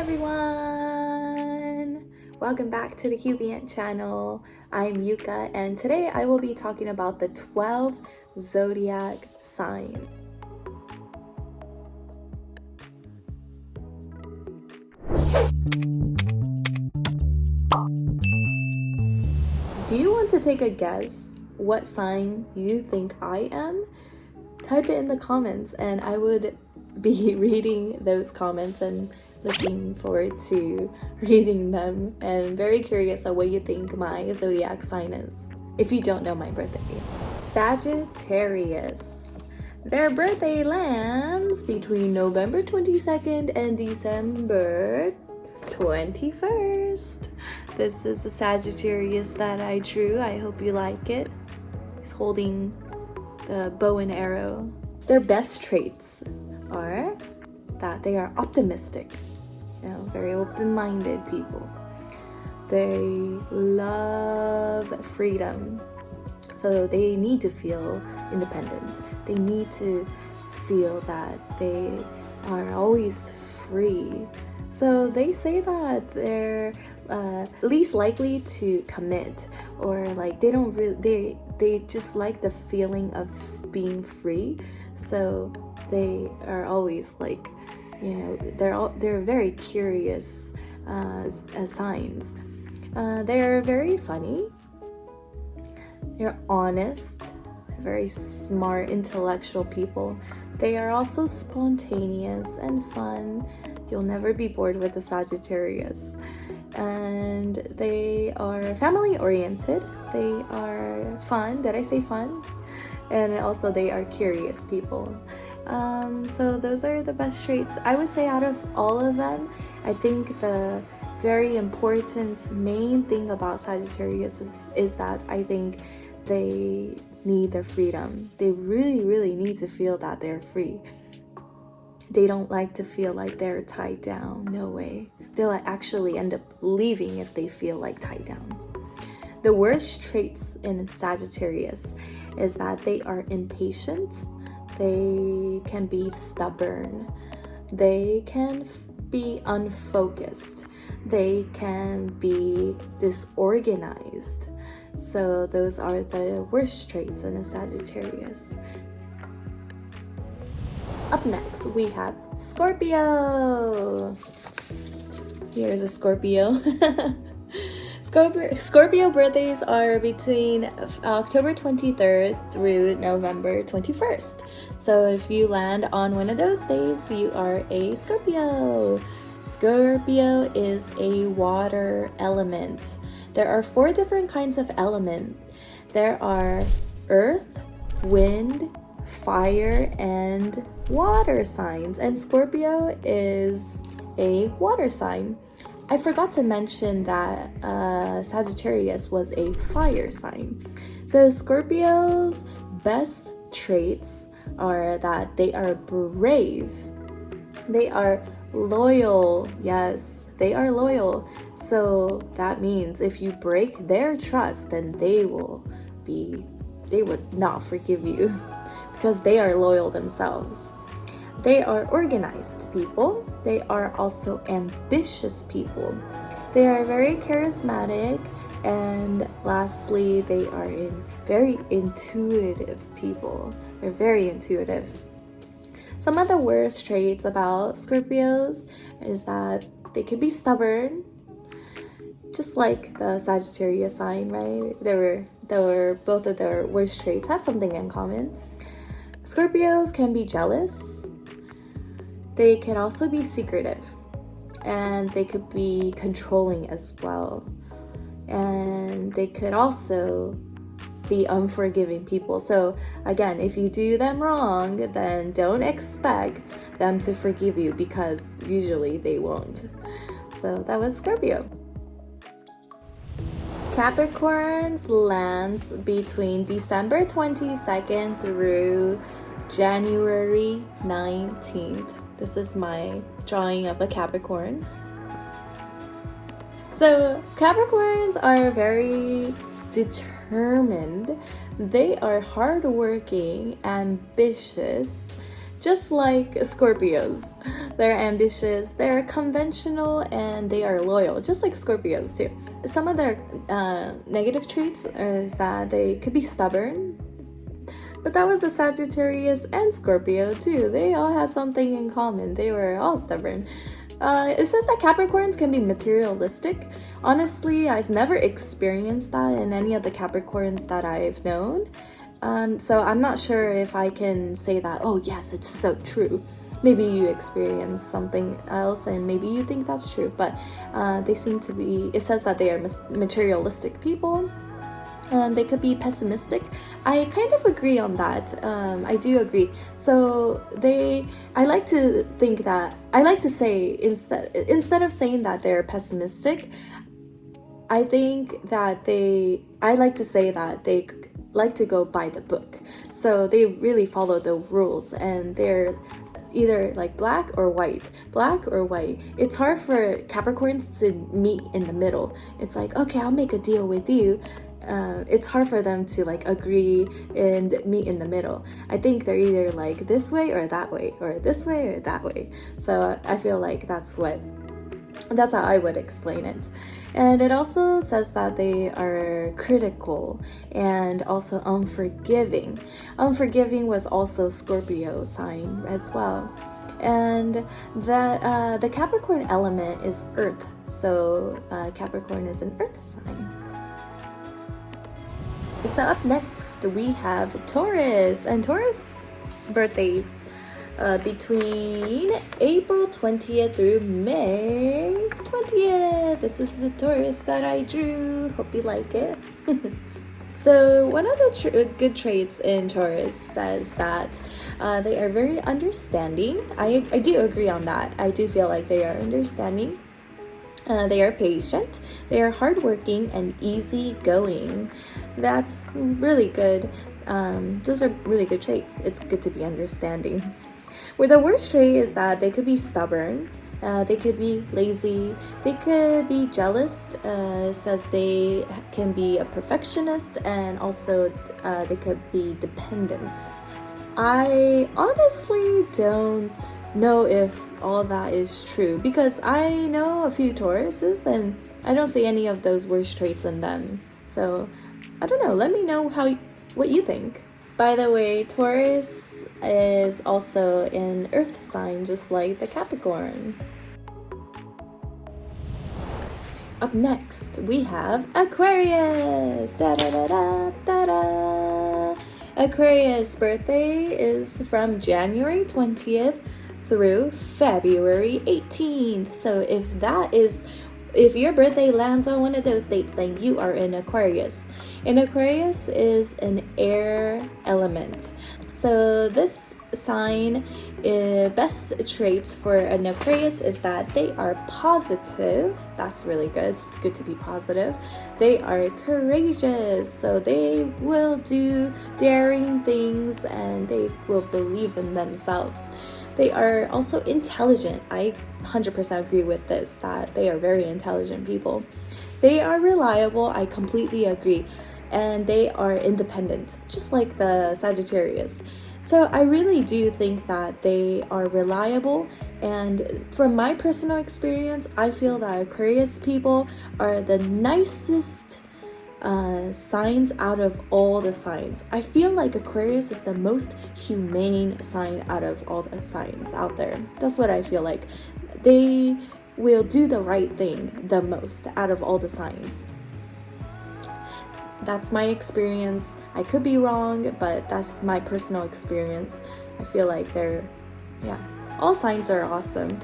everyone! Welcome back to the HUBient channel. I'm Yuka, and today I will be talking about the 12 zodiac signs. Do you want to take a guess what sign you think I am? Type it in the comments and I would be reading those comments and looking forward to reading them, and very curious of what you think my zodiac sign is. If you don't know my birthday, Sagittarius. Their birthday lands between November 22nd and December 21st. This is the Sagittarius that I drew. I hope you like it. He's holding the bow and arrow. Their best traits are that they are optimistic, very open-minded people. They love freedom, so they need to feel independent. They need to feel that they are always free. So they say that they're least likely to commit, or like they don't really, they just like the feeling of being free. So they are always like, they're very curious as signs. They're very funny. They're honest, very smart, intellectual people. They are also spontaneous and fun. You'll never be bored with the Sagittarius. And they are family oriented. They are fun. Did I say fun? And also they are curious people. So those are the best traits. I would say out of all of them, I think the very important main thing about Sagittarius is that I think they need their freedom. They really need to feel that they're free. They don't like to feel like they're tied down. No way. They'll actually end up leaving if they feel like tied down. The worst traits in Sagittarius is that they are impatient. They can be stubborn. They can be unfocused. They can be disorganized. So those are the worst traits in a Sagittarius. Up next, we have Scorpio. Here's a Scorpio. Scorpio birthdays are between October 23rd through November 21st. So if you land on one of those days, you are a Scorpio. Scorpio is a water element. There are 4 different kinds of element. There are earth, wind, fire, and water signs. And Scorpio is a water sign. I forgot to mention that Sagittarius was a fire sign. So Scorpio's best traits are that they are brave. They are loyal. Yes, they are loyal. So that means if you break their trust, then they would not forgive you because they are loyal themselves. They are organized people. They are also ambitious people. They are very charismatic. And lastly, they are very intuitive people. They're very intuitive. Some of the worst traits about Scorpios is that they can be stubborn, just like the Sagittarius sign, right? Both of their worst traits have something in common. Scorpios can be jealous. They can also be secretive, and they could be controlling as well. And they could also be unforgiving people. So again, if you do them wrong, then don't expect them to forgive you, because usually they won't. So that was Scorpio. Capricorns lands between December 22nd through January 19th. This is my drawing of a Capricorn. So Capricorns are very determined. They are hardworking, ambitious, just like Scorpios. They're ambitious, they're conventional, and they are loyal, just like Scorpios too. Some of their negative traits is that they could be stubborn, but that was a Sagittarius and Scorpio too. They all had something in common. They were all stubborn. It says that Capricorns can be materialistic. Honestly, I've never experienced that in any of the Capricorns that I've known. So I'm not sure if I can say that, oh yes, it's so true. Maybe you experience something else and maybe you think that's true, but they seem to be, it says that they are materialistic people. They could be pessimistic. I kind of agree on that. I do agree. So I like to say instead of saying that they're pessimistic, I like to say that they like to go by the book. So they really follow the rules and they're either like black or white. It's hard for Capricorns to meet in the middle. It's like, okay, I'll make a deal with you. It's hard for them to like agree and meet in the middle. I think they're either like this way or that way, or this way or that way. So I feel like that's how I would explain it. And it also says that they are critical and also unforgiving. Unforgiving was also Scorpio sign as well. And that the Capricorn element is earth. So Capricorn is an earth sign. So up next we have Taurus, and Taurus birthdays between April 20th through May 20th. This is the Taurus that I drew. Hope you like it. So one of the good traits in Taurus says that they are very understanding. I do agree on that. I do feel like they are understanding. They are patient, they are hardworking and easygoing. That's really good. Those are really good traits. It's good to be understanding. Where the worst trait is that they could be stubborn, they could be lazy, they could be jealous. It says they can be a perfectionist, and also they could be dependent. I honestly don't know if all that is true, because I know a few Tauruses and I don't see any of those worst traits in them. So I don't know, let me know what you think. By the way, Taurus is also an earth sign, just like the Capricorn. Up next, we have Aquarius. Da da da da da da. Aquarius birthday is from January 20th through February 18th. So if your birthday lands on one of those dates, then you are in Aquarius. And Aquarius is an air element. So this sign, best traits for an Aquarius is that they are positive. That's really good. It's good to be positive. They are courageous. So they will do daring things and they will believe in themselves. They are also intelligent. I 100% agree with this, that they are very intelligent people. They are reliable. I completely agree. And they are independent, just like the Sagittarius. So I really do think that they are reliable, and from my personal experience, I feel that Aquarius people are the nicest signs out of all the signs. I feel like Aquarius is the most humane sign out of all the signs out there. That's what I feel like. They will do the right thing the most out of all the signs. That's my experience. I could be wrong, but that's my personal experience. I feel like all signs are awesome.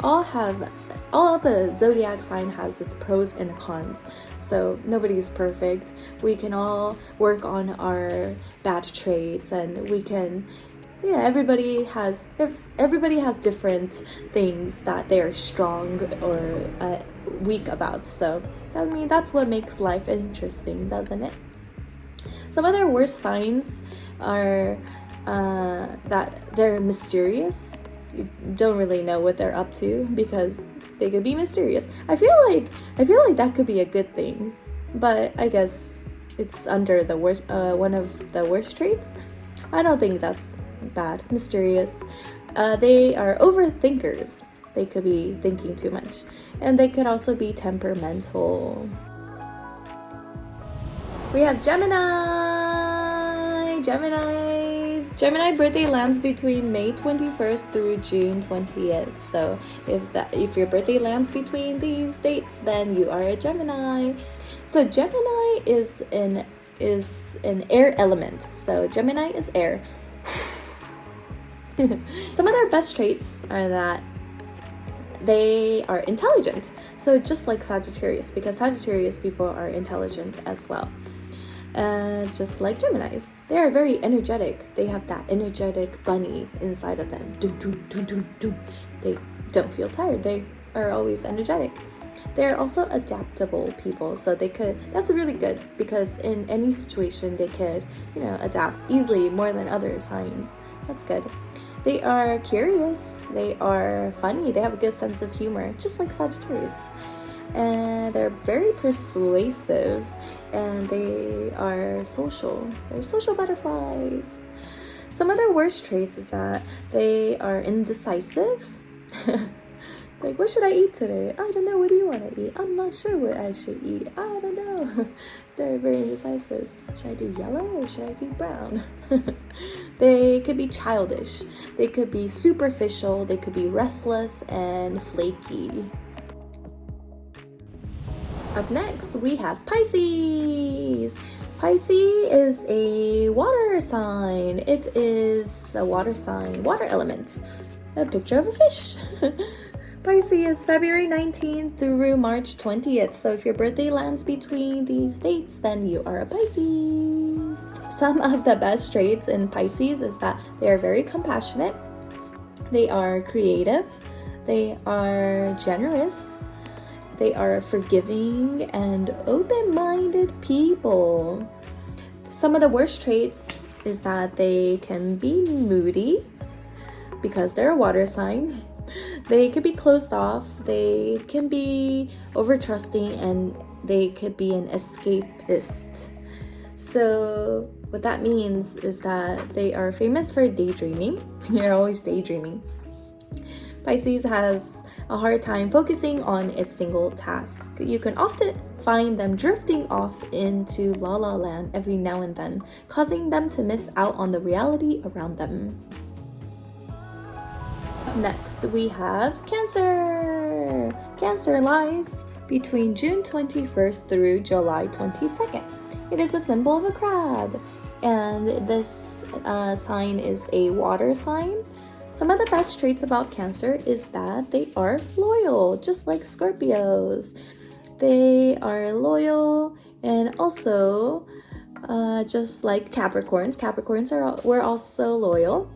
All the zodiac sign has its pros and cons. So nobody's perfect. We can all work on our bad traits, and we can, everybody has different things that they are strong or weak about. So that's what makes life interesting, doesn't it? Some other worst signs are that they're mysterious. You don't really know what they're up to because they could be mysterious. I feel like that could be a good thing, but I guess it's under the worst one of the worst traits. I don't think that's bad, mysterious. They are overthinkers. They could be thinking too much. And they could also be temperamental. We have Gemini. Gemini birthday lands between May 21st through June 20th. So if your birthday lands between these dates, then you are a Gemini. So Gemini is an air element. So Gemini is air. Some of their best traits are that they are intelligent. So just like Sagittarius, because Sagittarius people are intelligent as well. Just like Geminis, they are very energetic. They have that energetic bunny inside of them. They don't feel tired. They are always energetic. They're also adaptable people, so that's really good, because in any situation they could, adapt easily more than other signs. That's good. They are curious, they are funny, they have a good sense of humor, just like Sagittarius. And they're very persuasive, and they are social. They're social butterflies. Some of their worst traits is that they are indecisive. Like, what should I eat today? I don't know. What do you want to eat? I'm not sure what I should eat. I don't know. They're very indecisive. Should I do yellow or should I do brown? They could be childish. They could be superficial. They could be restless and flaky. Up next, we have Pisces. Pisces is a water sign. It is a water sign, water element. A picture of a fish. Pisces is February 19th through March 20th. So if your birthday lands between these dates, then you are a Pisces. Some of the best traits in Pisces is that they are very compassionate. They are creative. They are generous. They are forgiving and open-minded people. Some of the worst traits is that they can be moody because they're a water sign. They could be closed off. They can be over-trusting, and they could be an escapist. So what that means is that they are famous for daydreaming. You're always daydreaming. Pisces has a hard time focusing on a single task. You can often find them drifting off into la la land every now and then, causing them to miss out on the reality around them. Next, we have Cancer. Cancer lies between June 21st through July 22nd. It is a symbol of a crab, and this sign is a water sign. Some of the best traits about Cancer is that they are loyal, just like Scorpios. They are loyal, and also just like Capricorns. We're also loyal.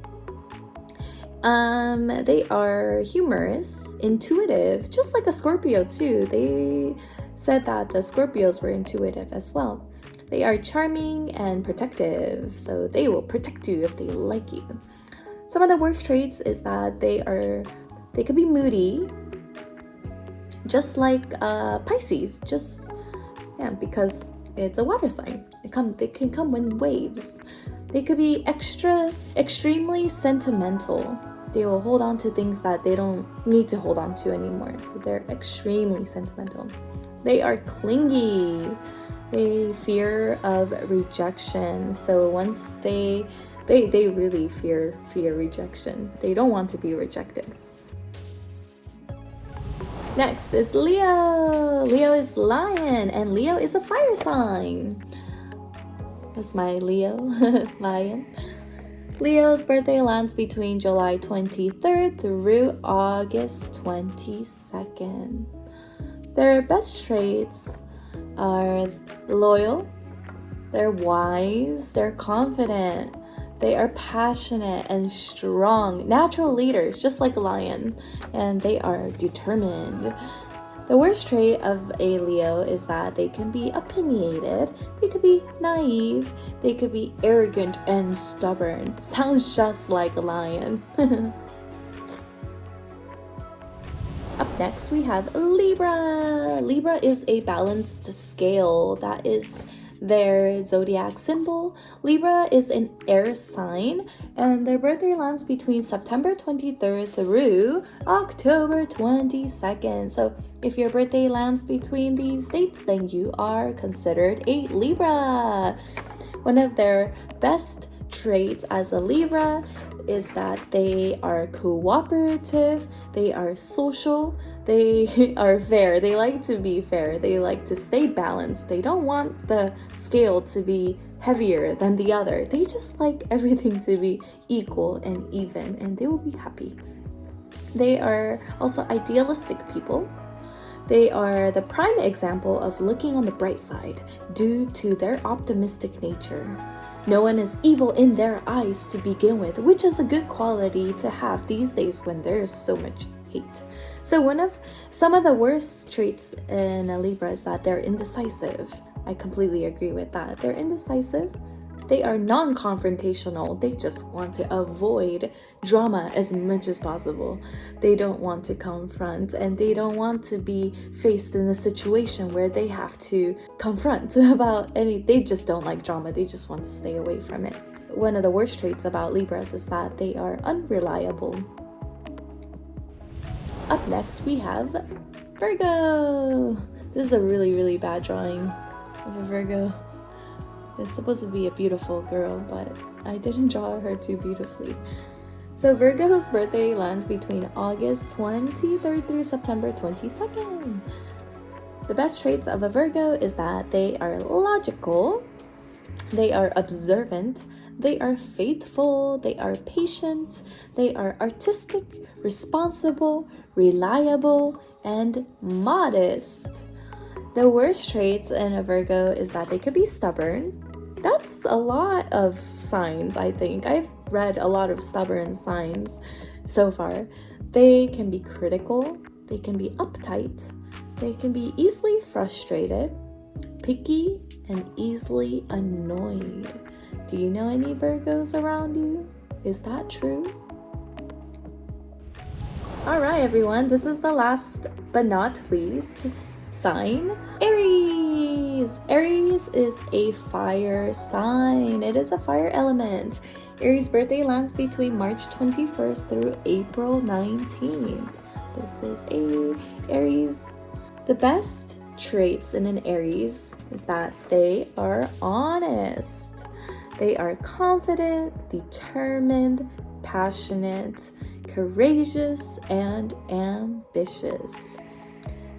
They are humorous, intuitive, just like a Scorpio too. They said that the Scorpios were intuitive as well. They are charming and protective, so they will protect you if they like you. Some of the worst traits is that they could be moody, just like Pisces, because it's a water sign. They can come in waves. They could be extremely sentimental. They will hold on to things that they don't need to hold on to anymore. So they're extremely sentimental. They are clingy. They fear of rejection. So once they really fear rejection. They don't want to be rejected. Next is Leo. Leo is lion, and Leo is a fire sign. That's my Leo, lion. Leo's birthday lands between July 23rd through August 22nd. Their best traits are loyal, they're wise, they're confident, they are passionate and strong, natural leaders, just like a lion, and they are determined. The worst trait of a Leo is that they can be opinionated, they could be naive, they could be arrogant and stubborn. Sounds just like a lion. Up next, we have Libra. Libra is a balanced scale. That is Their zodiac symbol, Libra, is an air sign, and their birthday lands between September 23rd through October 22nd. So if your birthday lands between these dates, then you are considered a Libra. One of their best traits as a Libra is that they are cooperative, they are social, they are fair. They like to be fair. They like to stay balanced. They don't want the scale to be heavier than the other. They just like everything to be equal and even, and they will be happy. They are also idealistic people. They are the prime example of looking on the bright side due to their optimistic nature. No one is evil in their eyes to begin with, which is a good quality to have these days when there's so much hate. So some of the worst traits in a Libra is that they're indecisive. I completely agree with that. They're indecisive. They are non-confrontational. They just want to avoid drama as much as possible. They don't want to confront, and they don't want to be faced in a situation where they have to confront about any. They just don't like drama. They just want to stay away from it. One of the worst traits about Libras is that they are unreliable. Up next, we have Virgo. This is a really, really bad drawing of a Virgo. It's supposed to be a beautiful girl, but I didn't draw her too beautifully. So Virgo's birthday lands between August 23rd through September 22nd. The best traits of a Virgo is that they are logical, they are observant, they are faithful, they are patient, they are artistic, responsible, reliable, and modest. The worst traits in a Virgo is that they could be stubborn. That's a lot of signs, I think. I've read a lot of stubborn signs so far. They can be critical, they can be uptight, they can be easily frustrated, picky, and easily annoyed. Do you know any Virgos around you? Is that true? Alright everyone, this is the last but not least sign, Aries. Aries is a fire sign. It is a fire element. Aries' birthday lands between March 21st through April 19th. This is a Aries. The best traits in an Aries is that they are honest. They are confident, determined, passionate, courageous, and ambitious.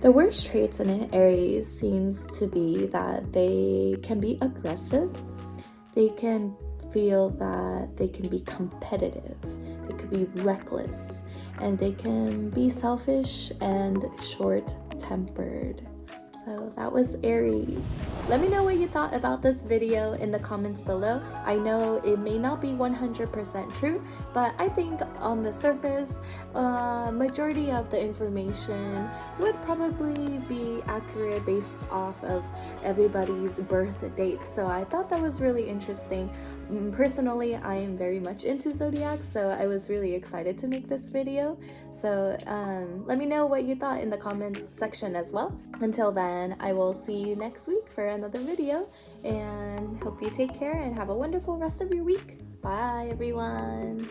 The worst traits in an Aries seems to be that they can be aggressive, they can feel that they can be competitive, they could be reckless, and they can be selfish and short-tempered. So that was Aries. Let me know what you thought about this video in the comments below. I know it may not be 100% true, but I think on the surface, majority of the information would probably be accurate based off of everybody's birth date. So I thought that was really interesting. Personally, I am very much into zodiac, so I was really excited to make this video. So let me know what you thought in the comments section as well. Until then, I will see you next week for another video, and hope you take care and have a wonderful rest of your week. Bye everyone.